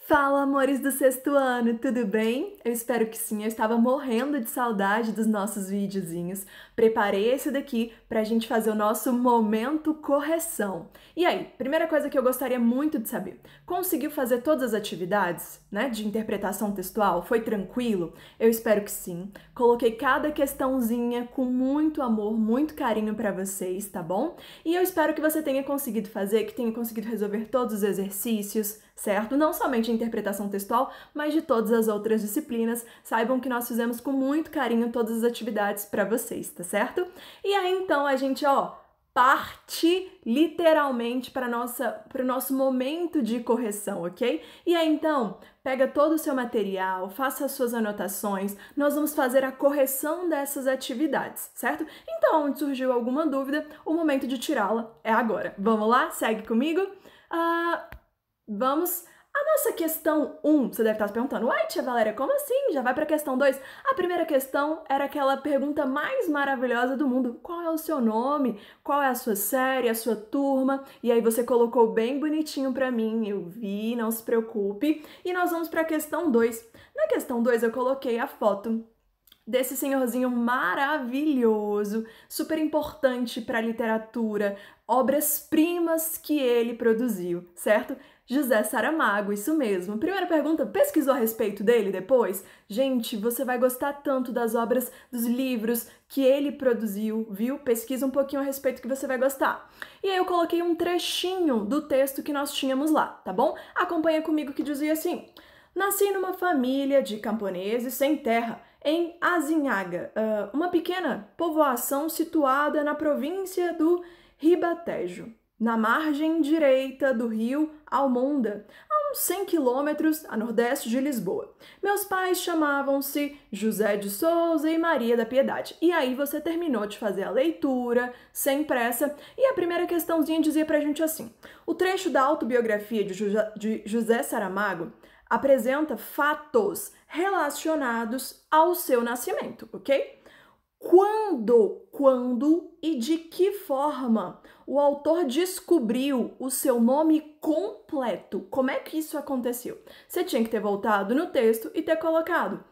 Fala, amores do sexto ano, tudo bem? Eu espero que sim, eu estava morrendo de saudade dos nossos videozinhos. Preparei esse daqui para a gente fazer o nosso momento correção. E aí, primeira coisa que eu gostaria muito de saber, conseguiu fazer todas as atividades, né, de interpretação textual? Foi tranquilo? Eu espero que sim. Coloquei cada questãozinha com muito amor, muito carinho para vocês, tá bom? E eu espero que você tenha conseguido fazer, que tenha conseguido resolver todos os exercícios, certo? Não somente a interpretação textual, mas de todas as outras disciplinas. Saibam que nós fizemos com muito carinho todas as atividades para vocês, tá certo? E aí então a gente, parte literalmente para o nosso momento de correção, ok? E aí então, pega todo o seu material, faça as suas anotações, nós vamos fazer a correção dessas atividades, certo? Então, onde surgiu alguma dúvida, o momento de tirá-la é agora. Vamos lá? Segue comigo? Vamos. A nossa questão 1, você deve estar se perguntando, uai, tia Valéria, como assim? Já vai para a questão 2? A primeira questão era aquela pergunta mais maravilhosa do mundo. Qual é o seu nome? Qual é a sua série, a sua turma? E aí você colocou bem bonitinho para mim, eu vi, não se preocupe. E nós vamos para a questão 2. Na questão 2 eu coloquei a foto desse senhorzinho maravilhoso, super importante para a literatura, obras-primas que ele produziu, certo? José Saramago, isso mesmo. Primeira pergunta, pesquisou a respeito dele depois? Gente, você vai gostar tanto das obras, dos livros que ele produziu, viu? Pesquisa um pouquinho a respeito que você vai gostar. E aí eu coloquei um trechinho do texto que nós tínhamos lá, tá bom? Acompanha comigo que dizia assim: nasci numa família de camponeses sem terra, em Azinhaga, uma pequena povoação situada na província do Ribatejo, na margem direita do rio Almonda, a uns 100 quilômetros a nordeste de Lisboa. Meus pais chamavam-se José de Souza e Maria da Piedade. E aí você terminou de fazer a leitura, sem pressa, e a primeira questãozinha dizia pra gente assim: o trecho da autobiografia de José Saramago apresenta fatos relacionados ao seu nascimento, ok? Quando e de que forma o autor descobriu o seu nome completo? Como é que isso aconteceu? Você tinha que ter voltado no texto e ter colocado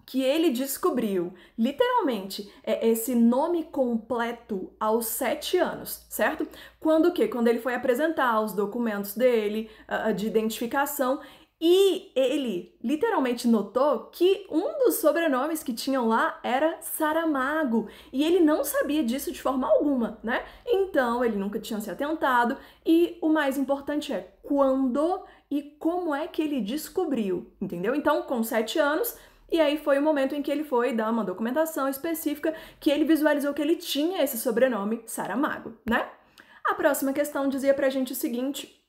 que ele descobriu, literalmente, esse nome completo aos 7 anos, certo? Quando o quê? Quando ele foi apresentar os documentos dele, de identificação, e ele literalmente notou que um dos sobrenomes que tinham lá era Saramago, e ele não sabia disso de forma alguma, né? Então, ele nunca tinha se atentado, e o mais importante é quando e como é que ele descobriu, entendeu? Então, com 7 anos, e aí foi o momento em que ele foi dar uma documentação específica que ele visualizou que ele tinha esse sobrenome Saramago, né? A próxima questão dizia pra gente o seguinte: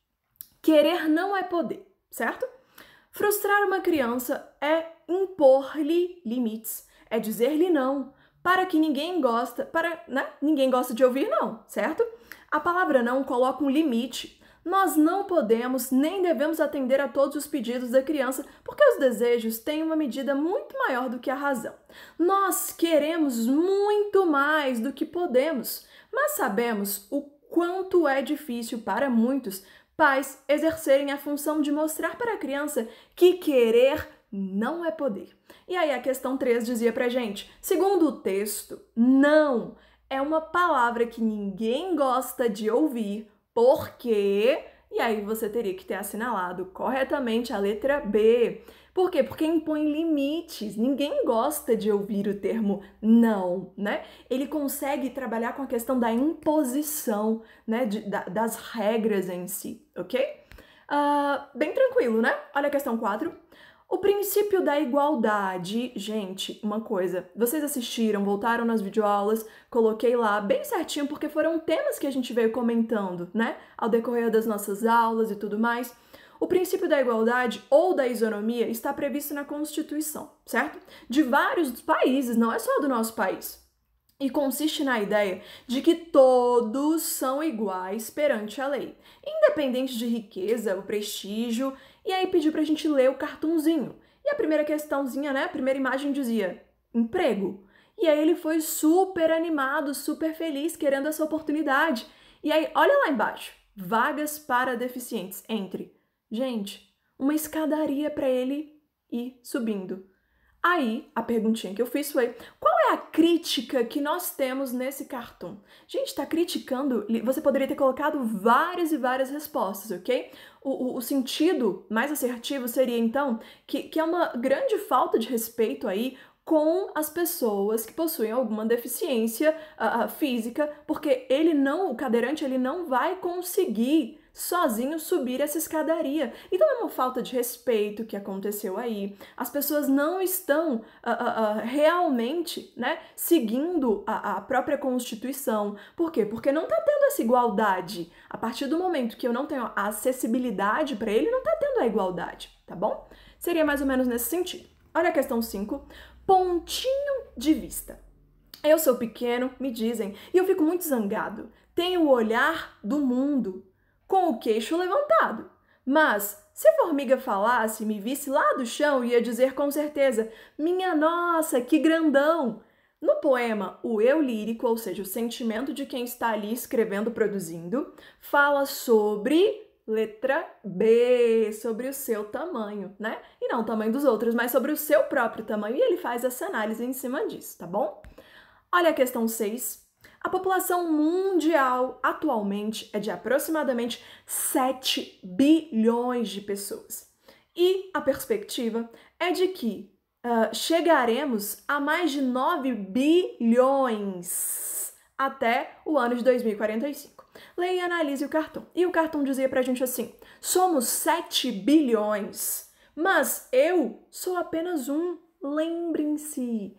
querer não é poder, certo? Frustrar uma criança é impor-lhe limites, é dizer-lhe não, para que ninguém gosta, ninguém gosta de ouvir não, certo? A palavra não coloca um limite. Nós não podemos nem devemos atender a todos os pedidos da criança, porque os desejos têm uma medida muito maior do que a razão. Nós queremos muito mais do que podemos, mas sabemos o quanto é difícil para muitos pais exercerem a função de mostrar para a criança que querer não é poder. E aí a questão 3 dizia pra gente, segundo o texto, não é uma palavra que ninguém gosta de ouvir, porque... E aí você teria que ter assinalado corretamente a letra B. Por quê? Porque impõe limites. Ninguém gosta de ouvir o termo não, né? Ele consegue trabalhar com a questão da imposição, né? Das regras em si, ok? Bem tranquilo, né? Olha a questão 4. O princípio da igualdade, gente, uma coisa, vocês assistiram, voltaram nas videoaulas, coloquei lá bem certinho porque foram temas que a gente veio comentando, né, ao decorrer das nossas aulas e tudo mais. O princípio da igualdade ou da isonomia está previsto na Constituição, certo? De vários países, não é só do nosso país. E consiste na ideia de que todos são iguais perante a lei, independente de riqueza ou prestígio. E aí pediu pra gente ler o cartunzinho. E a primeira questãozinha, né, a primeira imagem dizia emprego. E aí ele foi super animado, super feliz, querendo essa oportunidade. E aí, olha lá embaixo, vagas para deficientes, entre. Gente, uma escadaria para ele ir subindo. Aí, a perguntinha que eu fiz foi: qual é a crítica que nós temos nesse cartoon? Gente, tá criticando? Você poderia ter colocado várias e várias respostas, ok? O sentido mais assertivo seria, então, que é uma grande falta de respeito aí com as pessoas que possuem alguma deficiência física, porque o cadeirante, ele não vai conseguir sozinho subir essa escadaria. Então é uma falta de respeito que aconteceu aí. As pessoas não estão realmente, né, seguindo a própria Constituição. Por quê? Porque não está tendo essa igualdade. A partir do momento que eu não tenho a acessibilidade para ele, não está tendo a igualdade, tá bom? Seria mais ou menos nesse sentido. Olha a questão 5. Pontinho de vista. Eu sou pequeno, me dizem, e eu fico muito zangado. Tenho o olhar do mundo, com o queixo levantado. Mas, se a formiga falasse e me visse lá do chão, ia dizer com certeza: minha nossa, que grandão! No poema, o eu lírico, ou seja, o sentimento de quem está ali escrevendo, produzindo, fala sobre letra B, sobre o seu tamanho, né? E não o tamanho dos outros, mas sobre o seu próprio tamanho, e ele faz essa análise em cima disso, tá bom? Olha a questão 6. A população mundial atualmente é de aproximadamente 7 bilhões de pessoas. E a perspectiva é de que chegaremos a mais de 9 bilhões até o ano de 2045. Leia e analise o cartoon. E o cartoon dizia pra gente assim: somos 7 bilhões, mas eu sou apenas um. Lembrem-se.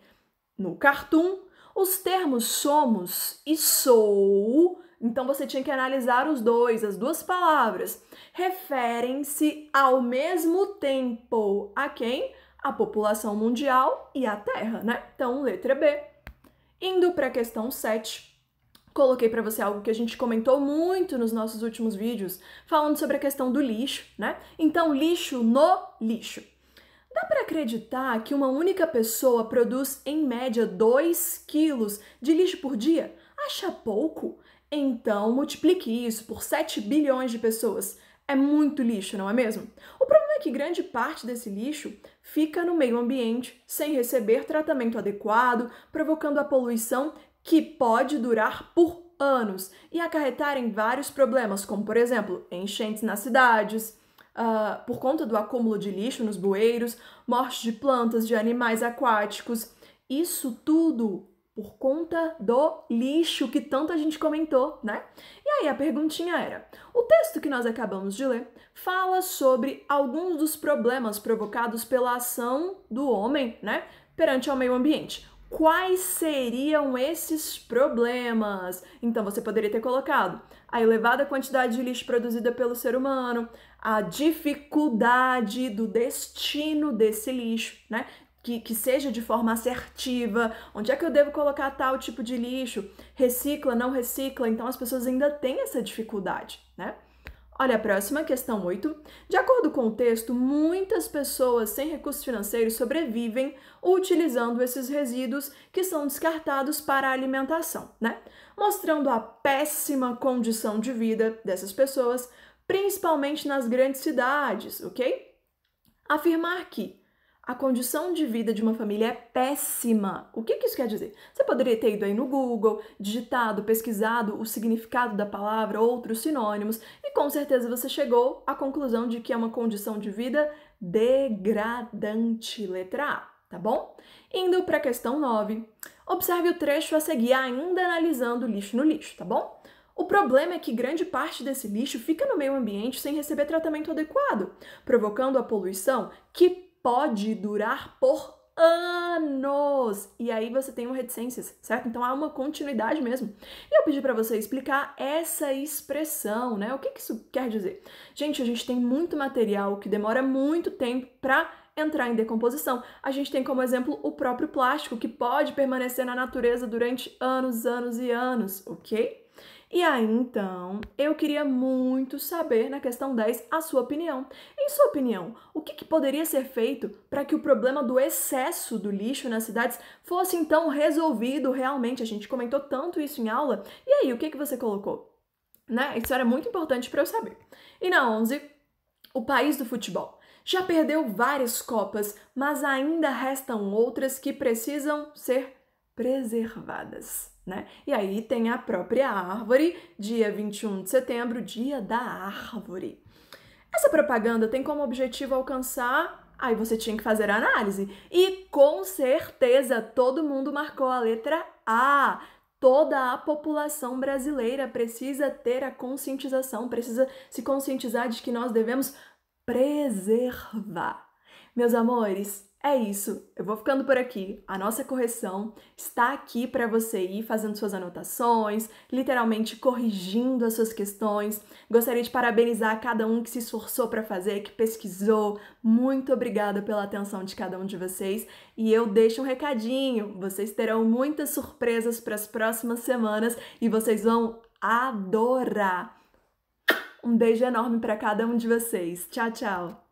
No cartoon, os termos somos e sou, então você tinha que analisar os dois, as duas palavras, referem-se ao mesmo tempo a quem? A população mundial e a Terra, né? Então, letra B. Indo para a questão 7, coloquei para você algo que a gente comentou muito nos nossos últimos vídeos, falando sobre a questão do lixo, né? Então, lixo no lixo. Dá para acreditar que uma única pessoa produz, em média, 2 quilos de lixo por dia? Acha pouco? Então, multiplique isso por 7 bilhões de pessoas. É muito lixo, não é mesmo? O problema é que grande parte desse lixo fica no meio ambiente, sem receber tratamento adequado, provocando a poluição que pode durar por anos e acarretar em vários problemas, como, por exemplo, enchentes nas cidades, por conta do acúmulo de lixo nos bueiros, morte de plantas, de animais aquáticos. Isso tudo por conta do lixo que tanto a gente comentou, né? E aí a perguntinha era: o texto que nós acabamos de ler fala sobre alguns dos problemas provocados pela ação do homem, né, perante ao meio ambiente. Quais seriam esses problemas? Então você poderia ter colocado a elevada quantidade de lixo produzida pelo ser humano, a dificuldade do destino desse lixo, né? Que seja de forma assertiva. Onde é que eu devo colocar tal tipo de lixo? Recicla, não recicla? Então as pessoas ainda têm essa dificuldade, né? Olha a próxima, questão 8. De acordo com o texto, muitas pessoas sem recursos financeiros sobrevivem utilizando esses resíduos que são descartados para a alimentação, né? Mostrando a péssima condição de vida dessas pessoas, principalmente nas grandes cidades, ok? Afirmar que a condição de vida de uma família é péssima. O que isso quer dizer? Você poderia ter ido aí no Google, digitado, pesquisado o significado da palavra, outros sinônimos, e com certeza você chegou à conclusão de que é uma condição de vida degradante, letra A, tá bom? Indo para a questão 9, observe o trecho a seguir ainda analisando o lixo no lixo, tá bom? O problema é que grande parte desse lixo fica no meio ambiente sem receber tratamento adequado, provocando a poluição que pode durar por anos. E aí você tem reticências, certo? Então há uma continuidade mesmo. E eu pedi para você explicar essa expressão, né? O que isso quer dizer? Gente, a gente tem muito material que demora muito tempo para entrar em decomposição. A gente tem como exemplo o próprio plástico, que pode permanecer na natureza durante anos, anos e anos, ok? E aí, então, eu queria muito saber, na questão 10, a sua opinião. Em sua opinião, o que poderia ser feito para que o problema do excesso do lixo nas cidades fosse, então, resolvido realmente? A gente comentou tanto isso em aula. E aí, o que você colocou? Né? Isso era muito importante para eu saber. E na 11, o país do futebol. Já perdeu várias copas, mas ainda restam outras que precisam ser preservadas, né? E aí tem a própria árvore, dia 21 de setembro, dia da árvore. Essa propaganda tem como objetivo alcançar. Aí você tinha que fazer a análise. E com certeza todo mundo marcou a letra A. Toda a população brasileira precisa ter a conscientização, precisa se conscientizar de que nós devemos preservar. Meus amores, é isso. Eu vou ficando por aqui. A nossa correção está aqui para você ir fazendo suas anotações, literalmente corrigindo as suas questões. Gostaria de parabenizar cada um que se esforçou para fazer, que pesquisou. Muito obrigada pela atenção de cada um de vocês. E eu deixo um recadinho. Vocês terão muitas surpresas para as próximas semanas e vocês vão adorar. Um beijo enorme para cada um de vocês. Tchau, tchau!